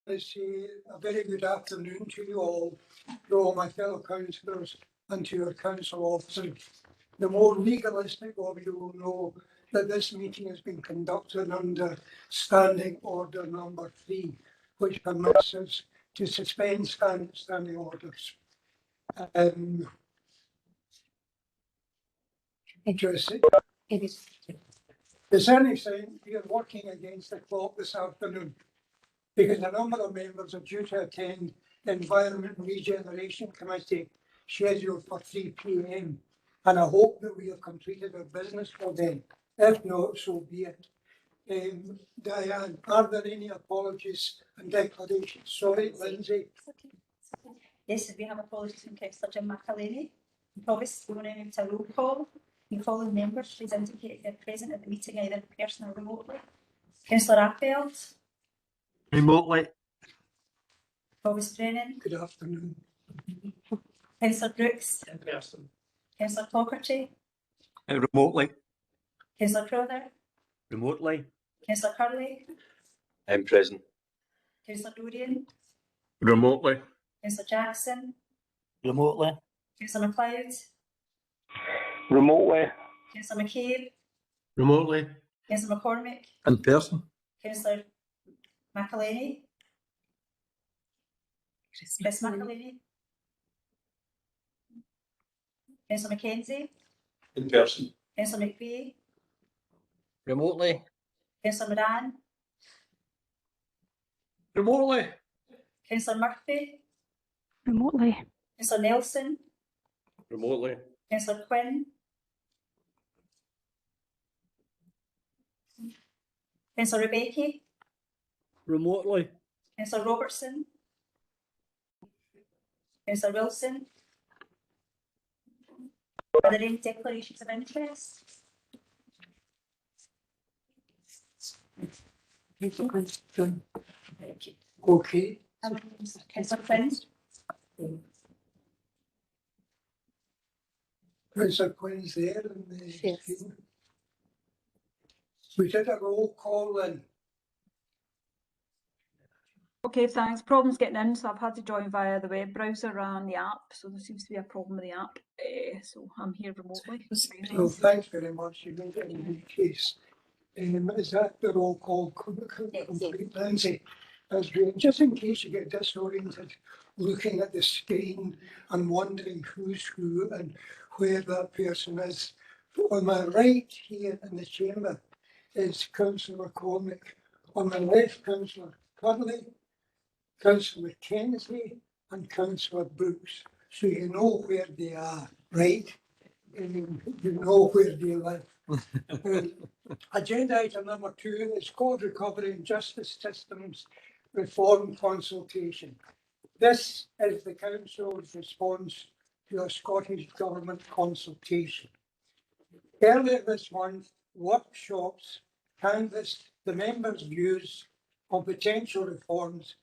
I say a very good afternoon to all my fellow councillors and to your council officers. The more legalistic of you will know that this meeting has been conducted under Standing Order number 3, which permits us to suspend standing orders. To some extent, we are working against the clock this afternoon, because a number of members are due to attend the Environment and Regeneration Committee scheduled for 3 p.m. and I hope that we have completed our business for then. If not, so be it. Diane, are there any apologies and declarations? Sorry, Lindsay. Yes, we have apologies from Councillor Jim McElhaney. Provost, we're going to move to roll call. The following members please indicate they're present at the meeting either in person or remotely. Councillor Appendix. Remotely. Provost Brennan. Good afternoon. Councillor Brooks. In person. Councillor Clockerty. Remotely. Councillor Crowther. Remotely. Councillor Curley. I'm present. Councillor Dorian. Remotely. Councillor Jackson. Remotely. Councillor MacLeod. Remotely. Councillor McCabe. Remotely. Councillor McCormick. In person. Councillor McElhaney. Chris McElhaney. Councillor Mackenzie. In person. Councillor McVeigh. Remotely. Councillor Moran. Remotely. Councillor Murphy. Remotely. Councillor Nelson. Remotely. Councillor Quinn. Councillor Rebecca. Remotely. Councillor Robertson. Councillor Wilson. Are there any declarations of interest? Okay. Councillor Quinn. Councillor Quinn's there. And Yes. we did a roll call then. Okay, thanks. Problems getting in, so I've had to join via the web browser and the app, so there seems to be a problem with the app. So I'm here remotely. So thanks very much. You made it in any case. Is that the roll call complete, Lindsay? That's great. Just in case you get disoriented looking at the screen and wondering who's who and where that person is. On my right here in the chamber is Councillor McCormick. On my left, Councillor Curley, Councillor Mackenzie and Councillor Brooks. So you know where they are, right? You know where they live. Agenda item number 2 is called Recovering Justice Systems Reform Consultation. This is the Council's response to a Scottish Government consultation. Earlier this month, workshops canvassed the members' views on potential reforms,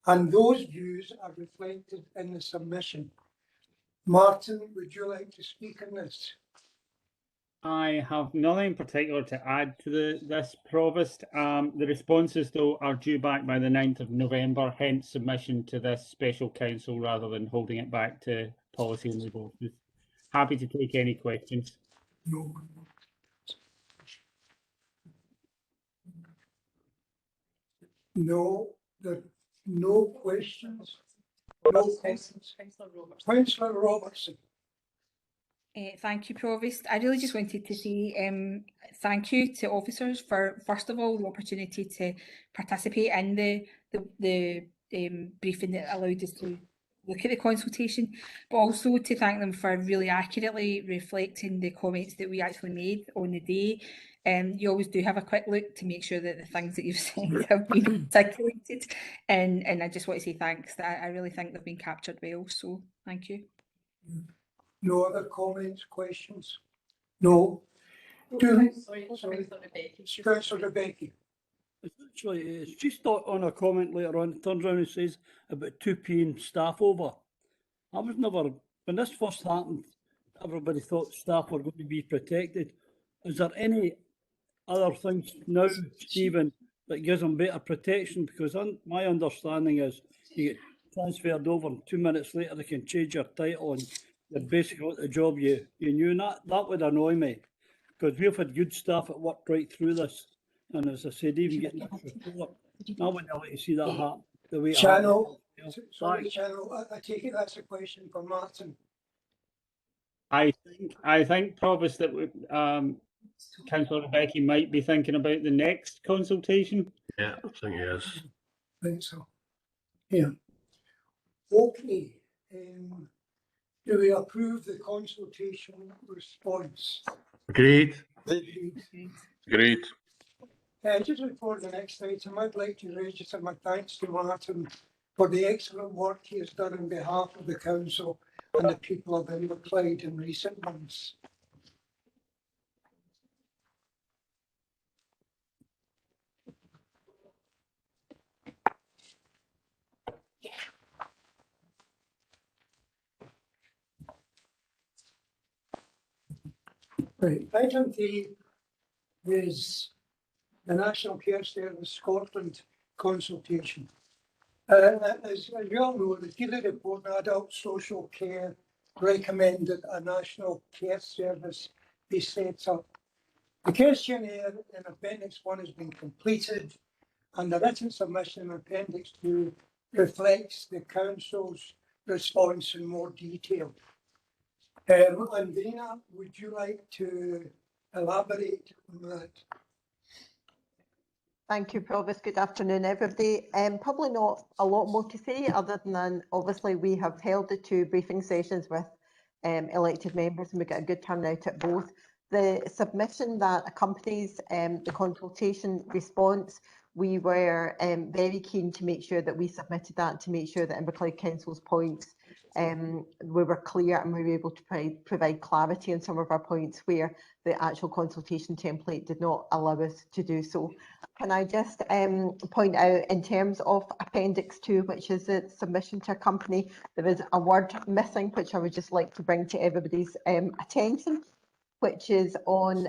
and those views are reflected in the submission. Martin, would you like to speak on this? I have nothing in particular to add to this, Provost. The responses, though, are due back by the 9th of November, hence submission to this special council rather than holding it back to policy and legal. Happy to take any questions. No. No, there are no questions. No questions. Councillor Robertson. Thank you, Provost. I really just wanted to say thank you to officers for, first of all, the opportunity to participate in the briefing that allowed us to look at the consultation, but also to thank them for really accurately reflecting the comments that we actually made on the day. You always do have a quick look to make sure that the things that you've said have been articulated, and I just want to say thanks. I really think they've been captured well, so thank you. No other comments, questions? No. Sorry. Councillor Rebecca. Actually, it's just on a comment later on, it turns around and says about 2 p.m. staff over. I was never, when this first happened, everybody thought staff were going to be protected. Is there any other things now, Stephen, that gives them better protection, because my understanding is you get transferred over and 2 minutes later they can change your title and you're basically got the job you knew, and that would annoy me, because we've had good staff that worked right through this, and as I said, even getting this report, I wouldn't like to see that happen the way it Channel, happened. sorry, Channel, I take it that's a question for Martin. I think, Provost, that Councillor Becky might be thinking about the next consultation. Yeah, I think he is. I think so. Yeah. Okay, do we approve the consultation response? Agreed. Great. Just before the next item, I'd like to register my thanks to Martin for the excellent work he has done on behalf of the council and the people of Inverclyde in recent months. Right, item 3 is the National Care Service Scotland consultation. As you all know, the Keeley Report on Adult Social Care recommended a National Care Service be set up. The questionnaire in Appendix 1 has been completed, and the written submission in Appendix 2 reflects the Council's response in more detail. Andrina, would you like to elaborate on that? Thank you, Provost. Good afternoon, everybody. Probably not a lot more to say other than obviously we have held the 2 briefing sessions with elected members, and we got a good turnout at both. The submission that accompanies the consultation response, we were very keen to make sure that we submitted that, to make sure that Inverclyde Council's points we were clear, and we were able to provide clarity on some of our points where the actual consultation template did not allow us to do so. Can I just point out, in terms of Appendix 2, which is the submission to accompany, there is a word missing, which I would just like to bring to everybody's attention, which is on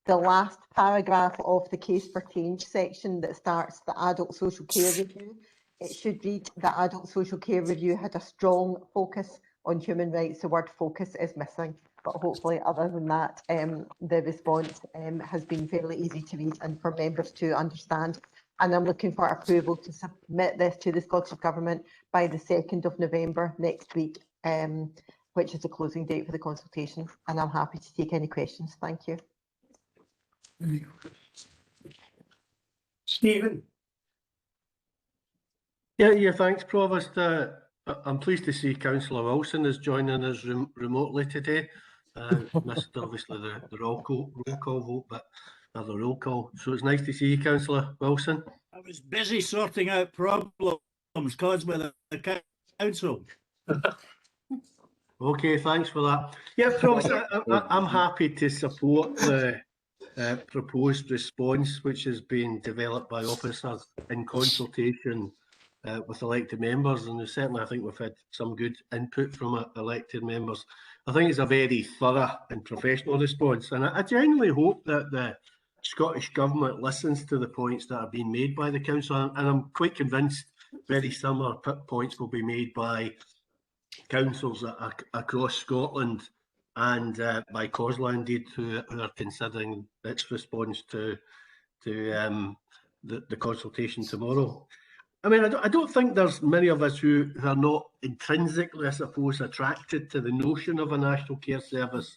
the last paragraph of the Case for Change section that starts the Adult Social Care Review. It should read: the Adult Social Care Review had a strong focus on human rights. The word focus is missing, but hopefully other than that, the response has been fairly easy to read and for members to understand. And I'm looking for approval to submit this to the Scottish Government by the 2nd of November next week, which is the closing date for the consultation. And I'm happy to take any questions. Thank you. Stephen? Yeah, thanks, Provost. I'm pleased to see Councillor Wilson is joining us remotely today. Missed obviously the roll call vote, but the roll call. So it's nice to see you, Councillor Wilson. I was busy sorting out problems caused by the council. Okay, thanks for that. Yeah, Provost, I'm happy to support the proposed response, which has been developed by officers in consultation with elected members, and certainly I think we've had some good input from elected members. I think it's a very thorough and professional response, and I genuinely hope that the Scottish Government listens to the points that are being made by the Council, and I'm quite convinced very similar points will be made by councils across Scotland and by COSLA indeed, who are considering its response to the consultation tomorrow. I mean, I don't think there's many of us who are not intrinsically, I suppose, attracted to the notion of a National Care Service.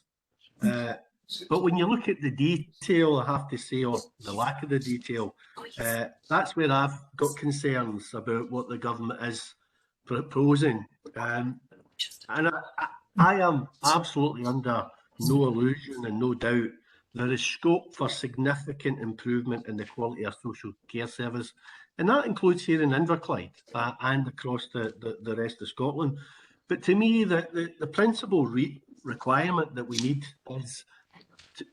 But when you look at the detail, I have to say, or the lack of the detail, that's where I've got concerns about what the government is proposing. And I am absolutely under no illusion and no doubt there is scope for significant improvement in the quality of social care service. And that includes here in Inverclyde and across the rest of Scotland. But to me, the principal requirement that we need is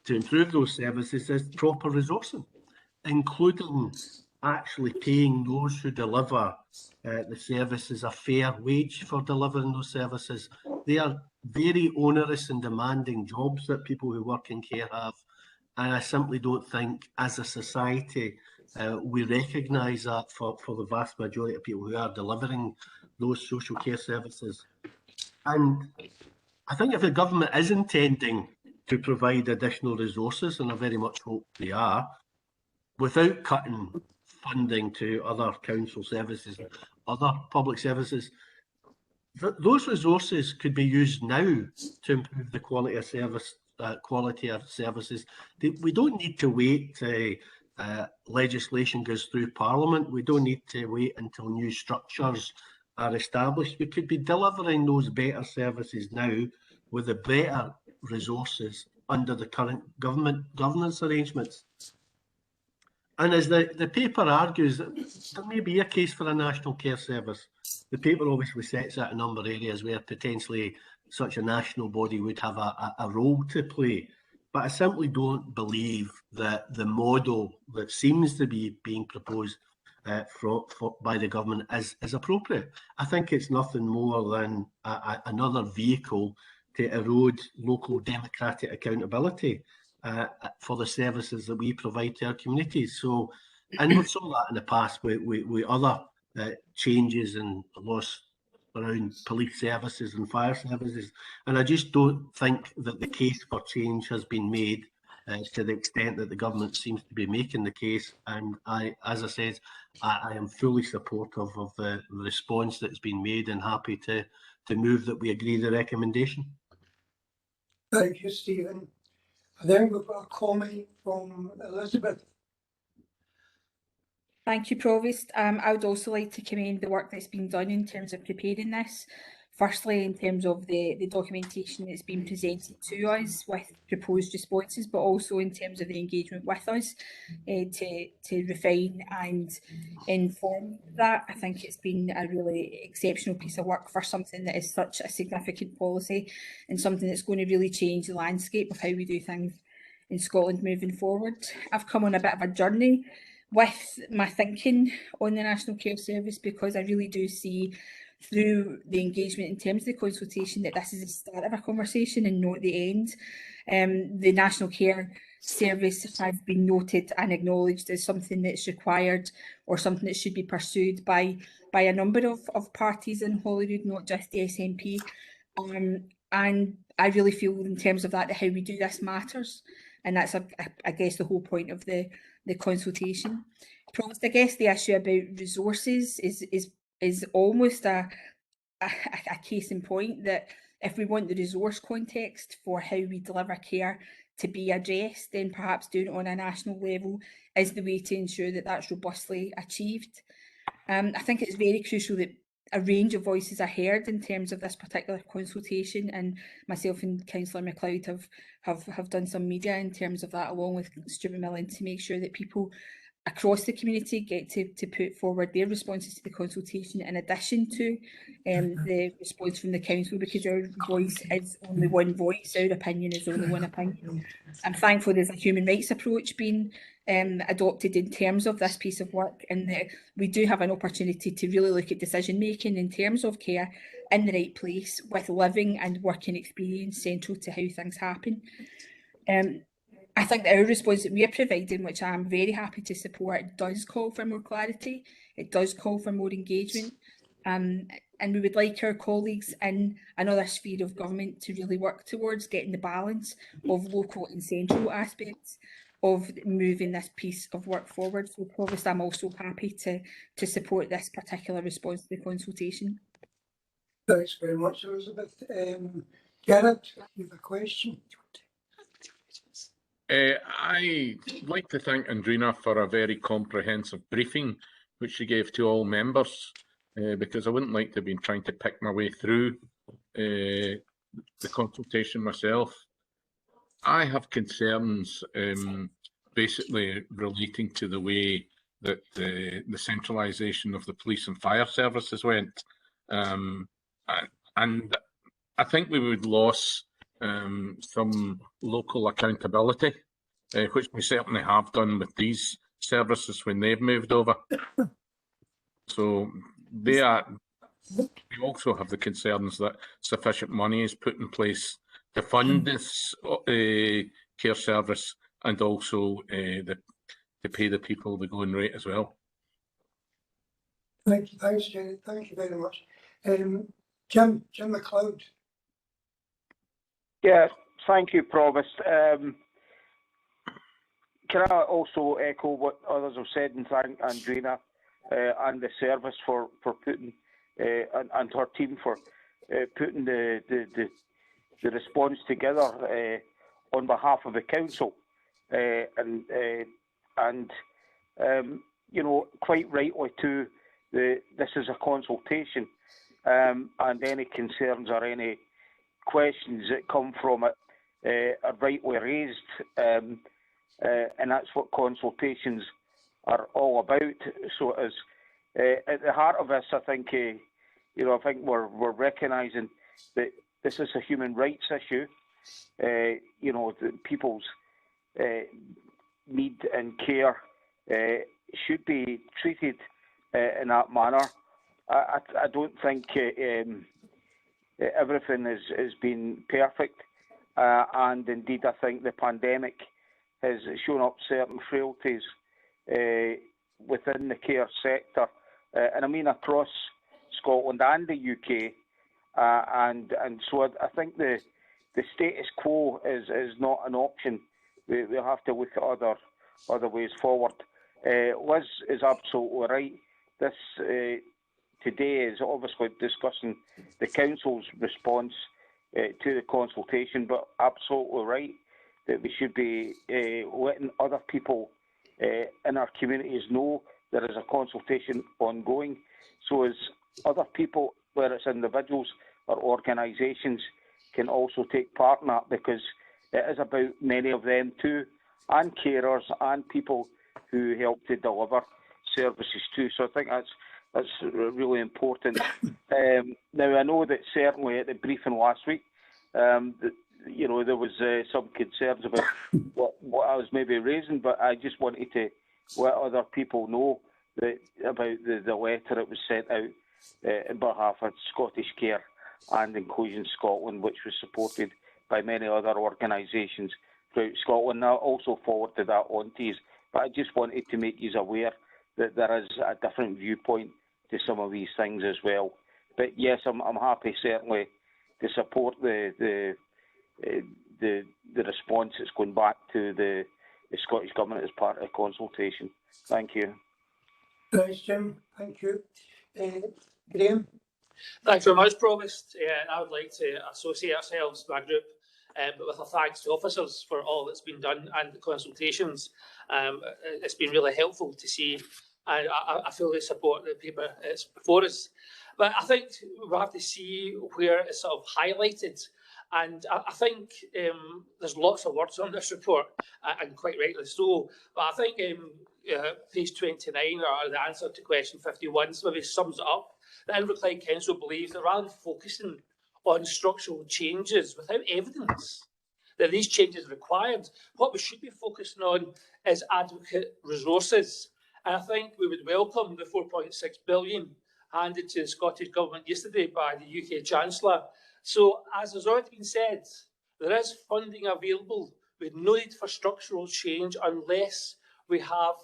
to improve those services is proper resourcing, including actually paying those who deliver the services a fair wage for delivering those services. They are very onerous and demanding jobs that people who work in care have. And I simply don't think, as a society, We recognise that for the vast majority of people who are delivering those social care services. And I think if the government is intending to provide additional resources, and I very much hope they are, without cutting funding to other council services, other public services, those resources could be used now to improve the quality of service. We don't need to wait till legislation goes through Parliament. We don't need to wait until new structures are established. We could be delivering those better services now with the better resources under the current government governance arrangements. And as the paper argues, there may be a case for a national care service. The paper obviously sets out a number of areas where potentially such a national body would have a role to play. But I simply don't believe that the model that seems to be being proposed by the government is appropriate. I think it's nothing more than another vehicle to erode local democratic accountability for the services that we provide to our communities. So, and we've saw that in the past with other changes and laws around police services and fire services. And I just don't think that the case for change has been made to the extent that the government seems to be making the case. And as I said, I am fully supportive of the response that's been made and happy to move that we agree the recommendation. Thank you, Stephen. Then we've got a comment from Elizabeth. Thank you, Provost. I would also like to commend the work that's been done in terms of preparing this. Firstly, in terms of the documentation that's been presented to us with proposed responses, but also in terms of the engagement with us to refine and inform that. I think it's been a really exceptional piece of work for something that is such a significant policy and something that's going to really change the landscape of how we do things in Scotland moving forward. I've come on a bit of a journey with my thinking on the National Care Service, because I really do see through the engagement in terms of the consultation that this is the start of a conversation and not the end. The National Care Service has been noted and acknowledged as something that's required or something that should be pursued by a number of parties in Holyrood, not just the SNP. And I really feel in terms of that how we do this matters. And that's, I guess, the whole point of the consultation. I guess the issue about resources is almost a case in point, that if we want the resource context for how we deliver care to be addressed, then perhaps doing it on a national level is the way to ensure that that's robustly achieved. I think it's very crucial that a range of voices are heard in terms of this particular consultation, and myself and Councillor MacLeod have done some media in terms of that, along with Stuart Millen, to make sure that people across the community get to put forward their responses to the consultation in addition to the response from the council, because our voice is only one voice, our opinion is only one opinion. I'm thankful there's a human rights approach being adopted in terms of this piece of work, and that we do have an opportunity to really look at decision making in terms of care in the right place, with living and working experience central to how things happen. I think that our response that we are providing, which I'm very happy to support, does call for more clarity. It does call for more engagement. And we would like our colleagues in another sphere of government to really work towards getting the balance of local and central aspects of moving this piece of work forward. So, Provost, I'm also happy to support this particular response to the consultation. Thanks very much, Elizabeth. Garrett, you have a question? I'd like to thank Andrina for a very comprehensive briefing, which she gave to all members, because I wouldn't like to have been trying to pick my way through the consultation myself. I have concerns basically relating to the way that the centralisation of the police and fire services went. And I think we would lose some local accountability, which we certainly have done with these services when they've moved over. So we also have the concerns that sufficient money is put in place to fund this care service, and also the to pay the people the going rate as well. Thank you, thanks, Jenny. Thank you very much. Jim McLeod. Yeah, thank you, Provost. Can I also echo what others have said and thank Andrina and the service for putting and her team for putting the response together on behalf of the council, and you know, quite rightly too. This is a consultation, and any concerns or any questions that come from it are rightly raised, and that's what consultations are all about. So, as at the heart of this, I think I think we're recognising that this is a human rights issue. The people's need and care should be treated in that manner. I don't think everything has been perfect, and indeed I think the pandemic has shown up certain frailties within the care sector, and I mean across Scotland and the UK, and so I think the status quo is not an option. We'll have to look at other ways forward. Liz is absolutely right. This today is obviously discussing the council's response to the consultation, but absolutely right that we should be letting other people in our communities know there is a consultation ongoing, so as other people, whether it's individuals or organisations, can also take part in that, because it is about many of them too, and carers and people who help to deliver services too. So I think that's really important. Now I know that certainly at the briefing last week, there was some concerns about what I was maybe raising, but I just wanted to let other people know that about the letter that was sent out on behalf of Scottish Care and Inclusion Scotland, which was supported by many other organisations throughout Scotland. I also forwarded that on to you, but I just wanted to make you aware that there is a different viewpoint to some of these things as well. But yes, I'm happy certainly to support the response that's going back to the Scottish Government as part of the consultation. Thank you. Thanks, Jim. Thank you. Graham. Thanks very much, Provost. I would like to associate ourselves, my group, with a thanks to officers for all that's been done and the consultations. It's been really helpful to see, and I fully support the paper that's before us. But I think we have to see where it's sort of highlighted. And I think there's lots of words on this report, and quite rightly so. But I think page 29, or the answer to question 51, maybe sums it up. The Inverclyde Council believes that rather than focusing on structural changes without evidence that these changes are required, what we should be focusing on is adequate resources. And I think we would welcome the 4.6 billion handed to the Scottish Government yesterday by the UK Chancellor. So, as has already been said, there is funding available with no need for structural change unless we have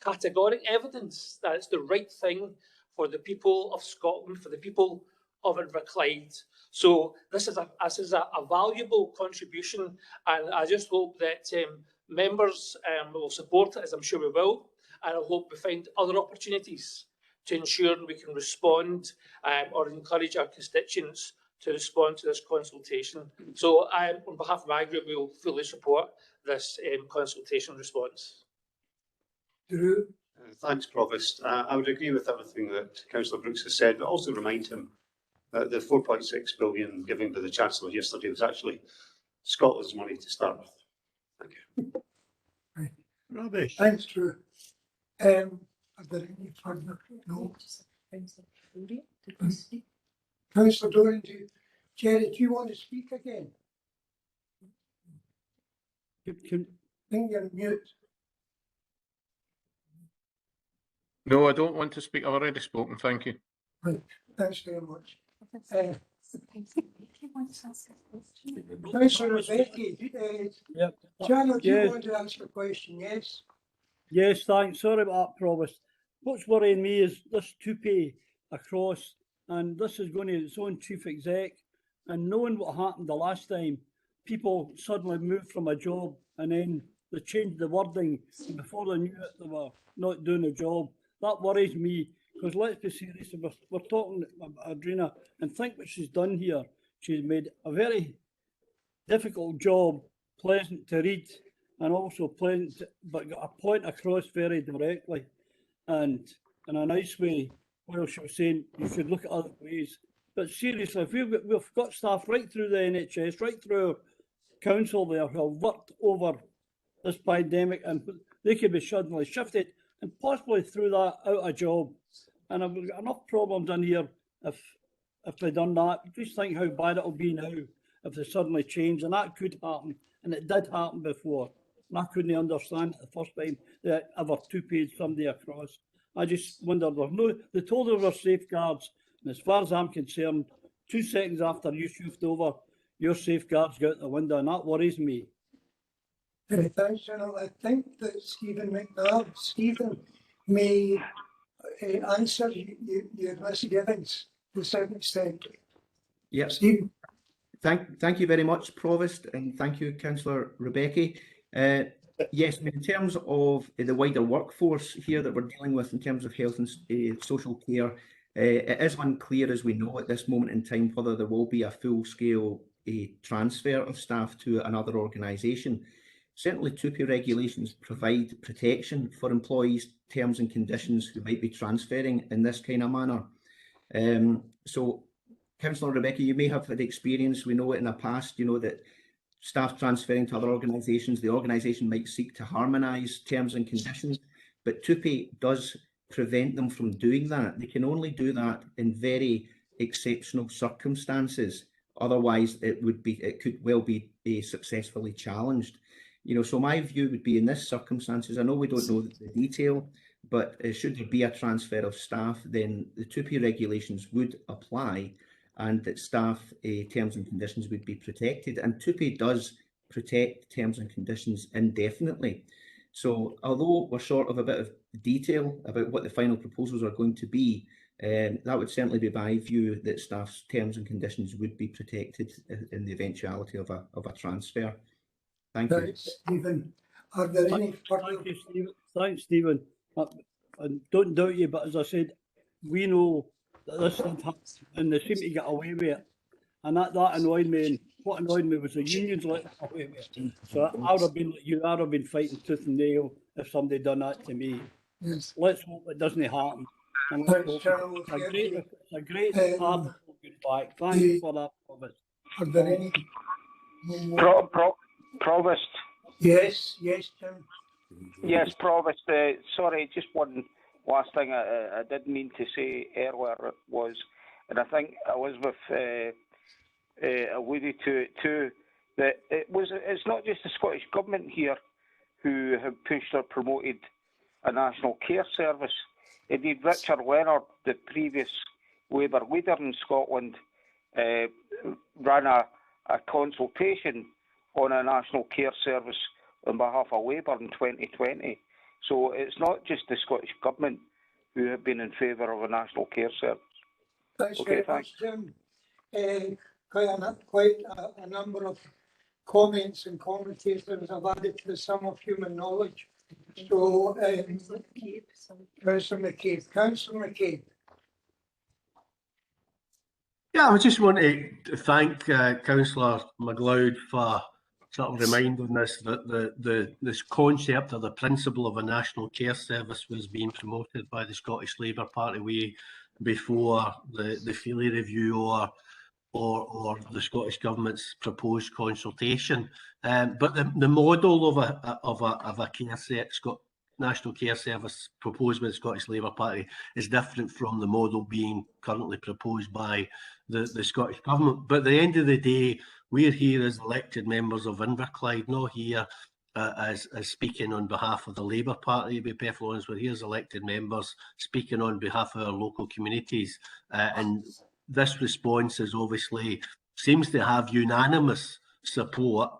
categoric evidence that it's the right thing for the people of Scotland, for the people of Inverclyde. So this is a valuable contribution, and I just hope that members will support it, as I'm sure we will, and I hope we find other opportunities to ensure we can respond or encourage our constituents to respond to this consultation. So on behalf of my group, we will fully support this consultation response. Drew. Thanks, Provost. I would agree with everything that Councillor Brooks has said, but also remind him that the 4.6 billion given by the Chancellor yesterday was actually Scotland's money to start with. Thank you. Right. Rubbish. Thanks, Drew. Are there any further? No. Councillor Doran, Jerry, do you want to speak again? I think you're mute. No, I don't want to speak. I've already spoken. Thank you. Right. Thanks very much. Councillor Rebecca, Yep. Janet, do you Yes. want to ask a question? Yes. Yes, thanks. Sorry about that, Provost. What's worrying me is this 2-pay across, and this is going to its own chief exec, and knowing what happened the last time, people suddenly moved from a job and then they changed the wording, and before they knew it, they were not doing a job. That worries me, because let's be serious, we're talking about Adrina, and think what she's done here. She's made a very difficult job pleasant to read, and also pleasant, but got a point across very directly and in a nice way, while she was saying you should look at other ways. But seriously, if we've got staff right through the NHS, right through council there who have worked over this pandemic, and they could be suddenly shifted and possibly through that out of job. And I've got enough problems in here if they've done that. Just think how bad it'll be now if they suddenly change, and that could happen, and it did happen before. And I couldn't understand it the first time they ever 2-paid somebody across. I just wonder, they told us there were safeguards, and as far as I'm concerned, 2 seconds after you shift over, your safeguards go out the window, and that worries me. Thanks, General. I think that Stephen may answer your misgivings to some extent. Yes. Stephen. Thank you very much, Provost, and thank you, Councillor Rebecca. Yes, in terms of the wider workforce here that we're dealing with in terms of health and social care, it is unclear, as we know at this moment in time, whether there will be a full-scale transfer of staff to another organisation. Certainly, 2-pay regulations provide protection for employees' terms and conditions who might be transferring in this kind of manner. So, Councillor Rebecca, you may have had experience, we know it in the past, you know, that staff transferring to other organisations, the organisation might seek to harmonise terms and conditions, but 2-pay does prevent them from doing that. They can only do that in very exceptional circumstances. Otherwise, it could well be successfully challenged. You know, so my view would be in this circumstances, I know we don't know the detail, but should there be a transfer of staff, then the 2-pay regulations would apply, and that staff terms and conditions would be protected. And 2-pay does protect terms and conditions indefinitely. So although we're short of a bit of detail about what the final proposals are going to be, that would certainly be my view, that staff's terms and conditions would be protected in the eventuality of a transfer. Thank you. Stephen. Are there any further... Thank you, Stephen. Thanks, Stephen. I don't doubt you, but as I said, we know that this did happen, and they seem to get away with it. And that annoyed me, and what annoyed me was the unions let them away with it. So I would have been like you, I would have been fighting tooth and nail if somebody done that to me. Yes. Let's hope it doesn't happen. And it's a great article back. Thank you for that, Provost. Are there any... Provost. Yes, Tim. Yes, Provost. Sorry, just one last thing I did mean to say earlier was, and I think Elizabeth alluded to it too, that it's not just the Scottish Government here who have pushed or promoted a national care service. Indeed, Richard Leonard, the previous Labour leader in Scotland, ran a consultation on a national care service on behalf of Labour in 2020. So it's not just the Scottish Government who have been in favour of a national care service. Thanks very much, Tim. Quite a number of comments and commentators have added to the sum of human knowledge. So, Councillor McCabe. Yeah, I just want to thank Councillor MacLeod for sort of reminding us that this concept or the principle of a national care service was being promoted by the Scottish Labour Party way before the Feely review or the Scottish Government's proposed consultation. But the model of a national care service proposed by the Scottish Labour Party is different from the model being currently proposed by the Scottish Government. But at the end of the day, we're here as elected members of Inverclyde, not here as speaking on behalf of the Labour Party, to be perfectly honest. We're here as elected members speaking on behalf of our local communities. And this response is obviously seems to have unanimous support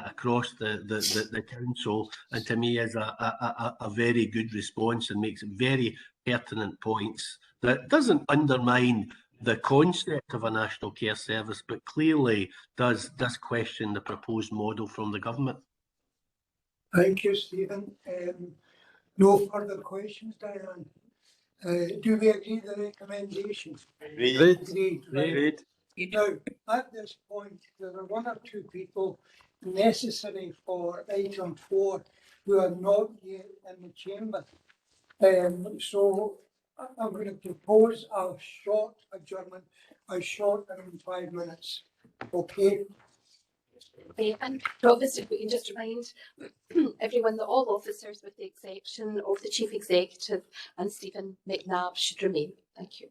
across the council, and to me is a very good response and makes very pertinent points that doesn't undermine the concept of a national care service, but clearly does question the proposed model from the government. Thank you, Stephen. No further questions, Diane. Do we agree the recommendation? Agreed. Agreed. Right. Now, at this point, there are one or two people necessary for item 4 who are not yet in the chamber. So I'm going to propose a short adjournment, around 5 minutes. Okay. And Provost, if we can just remind everyone that all officers, with the exception of the Chief Executive and Stephen McNabb, should remain. Thank you.